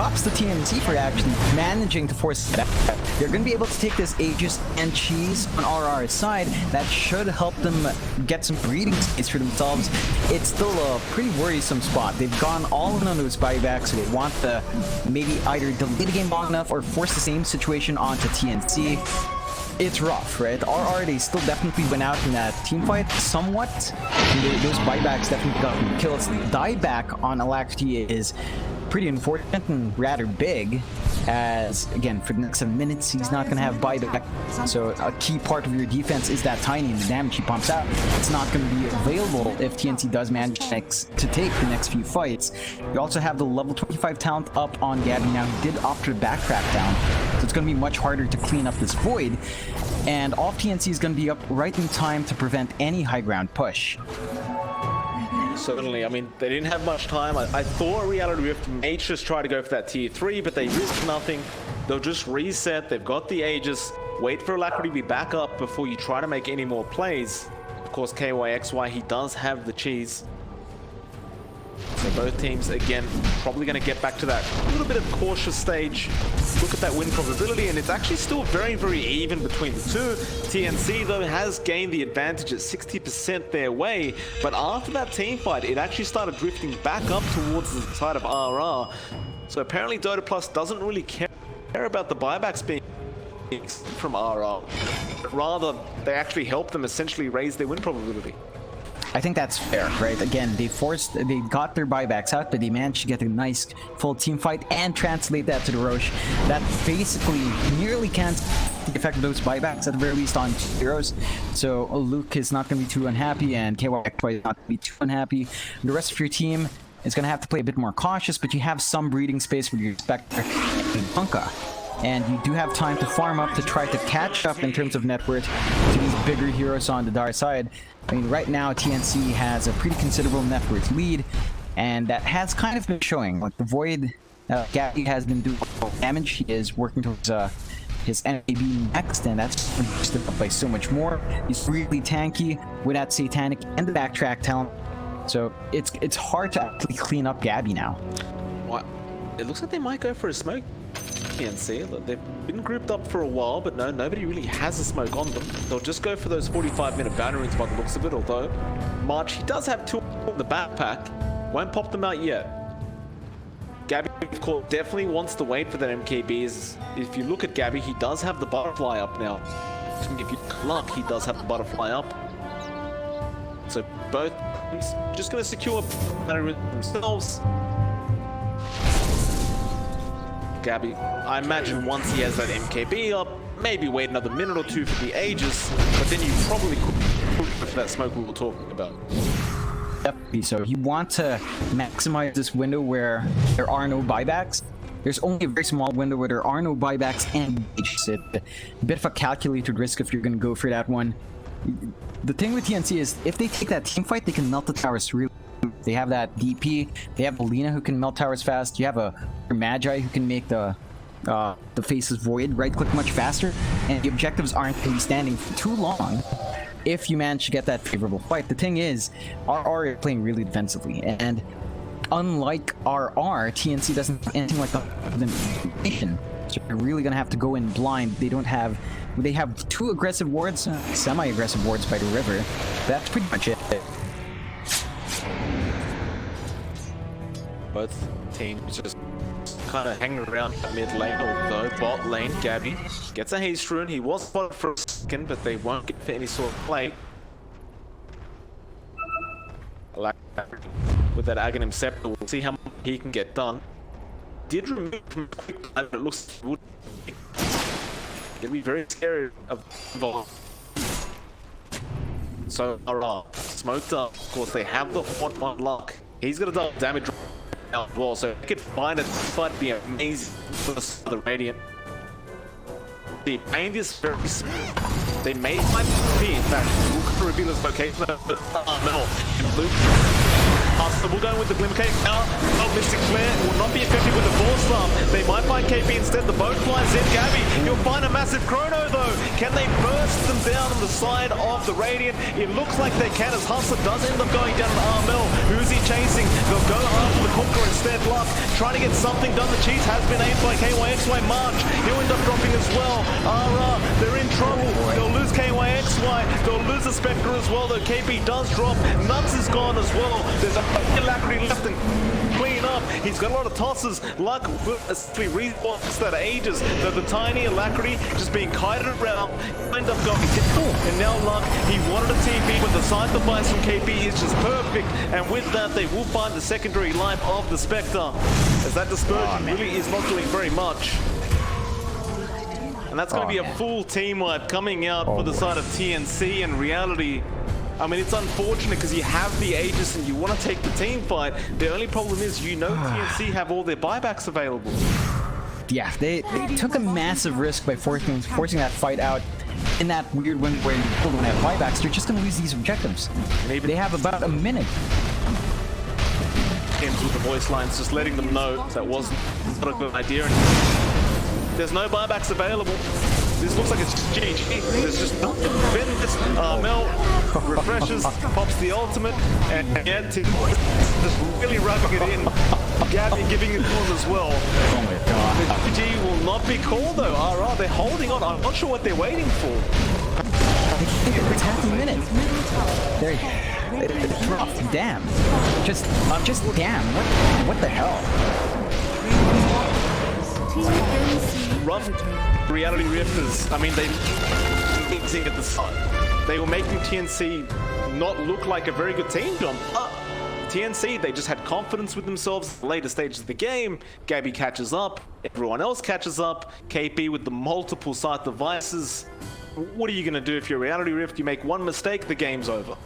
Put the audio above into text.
props to TNC for actually managing to force that. They're going to be able to take this Aegis and Cheese on RR's side. That should help them get some breathing space for themselves. It's still a pretty worrisome spot. They've gone all in on those buybacks, so they want to maybe either delay the game long enough or force the same situation onto TNC. It's rough, right? RR, they still definitely went out in that team fight somewhat. Those buybacks definitely got kills. The dieback on Alacrity is pretty unfortunate and rather big, as again for the next 7 minutes he's not going to have buyback, so a key part of your defense is that tiny and the damage he pumps out. It's not going to be available if TNC does manage to take the next few fights. You also have the level 25 talent up on Gabby now. He did opt to backtrack down, so it's going to be much harder to clean up this void, and all TNC is going to be up right in time to prevent any high ground push. Certainly, I mean, they didn't have much time. I thought Reality Rift may just try to go for that tier 3, but they risked nothing. They'll just reset. They've got the Aegis. Wait for Alacrity to be back up before you try to make any more plays. Of course, KYXY, he does have the cheese. So both teams, again, probably going to get back to that little bit of cautious stage. Look at that win probability, and it's actually still very, very even between the two. TNC, though, has gained the advantage at 60% their way, but after that team fight, it actually started drifting back up towards the side of RR. So apparently Dota Plus doesn't really care about the buybacks being from RR. Rather, they actually help them essentially raise their win probability. I think that's fair, right? Again, they got their buybacks out, but they managed to get a nice full team fight and translate that to the Roche. That basically nearly cancels the effect of those buybacks, at the very least on 2 heroes. So Luke is not going to be too unhappy, and KYXY is not going to be too unhappy. The rest of your team is going to have to play a bit more cautious, but you have some breathing space with your Spectre and Bunka. And you do have time to farm up to try to catch up in terms of net worth to these bigger heroes on the Dar side. I mean, right now TNC has a pretty considerable net worth lead, and that has kind of been showing. Like the Void, Gabby has been doing damage. He is working towards his NAB next, and that's boosted up by so much more. He's really tanky with that Satanic and the backtrack talent, so it's hard to actually clean up Gabby now. What? It looks like they might go for a smoke. TNC. Look, they've been grouped up for a while, but no, nobody really has a smoke on them. They'll just go for those 45-minute boundaries by the looks of it, although March, he does have 2 in the backpack. Won't pop them out yet. Gabby, of course, definitely wants to wait for that MKBs. If you look at Gabby, he does have the butterfly up now. If you luck, he does have the butterfly up. So both teams just going to secure boundaries themselves. Gabby, I imagine once he has that MKB up, maybe wait another minute or 2 for the Aegis, but then you probably could for that smoke we were talking about. Definitely. So you want to maximize this window where there are no buybacks. There's only a very small window where there are no buybacks and Aegis. It's a bit of a calculated risk if you're going to go for that one. The thing with TNC is if they take that team fight, they can melt the towers really. They have that DP, they have Alina who can melt towers fast, you have a Magi who can make the faces void right click much faster, and the objectives aren't really standing for too long if you manage to get that favorable fight. The thing is, RR is playing really defensively, and unlike RR, TNC doesn't have anything like the information, so you're really gonna have to go in blind. They have 2 aggressive wards, semi-aggressive wards by the river. That's pretty much it. Both teams just kind of hanging around mid lane, although bot lane, Gabby gets a haste rune. He was spotted for a second, but they won't get for any sort of play. With that Aghanim Scepter, we'll see how much he can get done. Did remove from quick, but it looks like it would gonna be very scary of involved. So, smoked up. Of course, they have the 1-1 luck. He's gonna double damage as well, so they could find it, but be amazing for the Radiant. The pain is very small. They may find me, in fact, we'll reveal his location, but metal and blue. We're going with the Glimmer Cake now. Oh, Mystic Flare will not be effective with the Force Arm. They might find KP instead. The boat flies in. Gabby, you'll find a massive Chrono though. Can they burst them down on the side of the Radiant? It looks like they can, as Hustler does end up going down to Armel. Who's he chasing? They'll go after the Conqueror instead. Luck trying to get something done. The cheese has been aimed by KYXY. March, he'll end up dropping as well. RR, they're in trouble. They'll lose KYXY. They'll lose the Spectre as well, though KP does drop. Nuts is gone as well. There's a Alacrity left and clean up. He's got a lot of tosses. Luck will essentially response that ages. So the tiny Alacrity just being kited around, end up going and now Luck, he wanted a TP, but the side device from KP is just perfect, and with that they will find the secondary life of the Spectre, as that dispersion really is not doing very much. And that's going to be a full team wipe coming out for the side of TNC. In reality, I mean, it's unfortunate because you have the Aegis and you want to take the team fight. The only problem is, you know, TNC have all their buybacks available. Yeah, they took a massive risk by forcing that fight out in that weird win where people don't have buybacks. They're just going to lose these objectives. Maybe they have about a minute. Games with the voice lines, just letting them know that wasn't a good idea. There's no buybacks available. This looks like it's GG. There's just nothing. Mel refreshes, pops the ultimate, and again, just really rubbing it in. Gabby giving it to him as well. Oh my god. The GG will not be called though. RR, they're holding on. I'm not sure what they're waiting for. It's half a minute. It's rough. Damn. Just damn. What the hell? Rough reality rifters. I mean, they mixing at the start. They were making TNC not look like a very good team, John. TNC, they just had confidence with themselves at the later stages of the game. Gabby catches up, everyone else catches up. KP with the multiple site devices. What are you going to do if you're Reality Rift? You make one mistake, the game's over.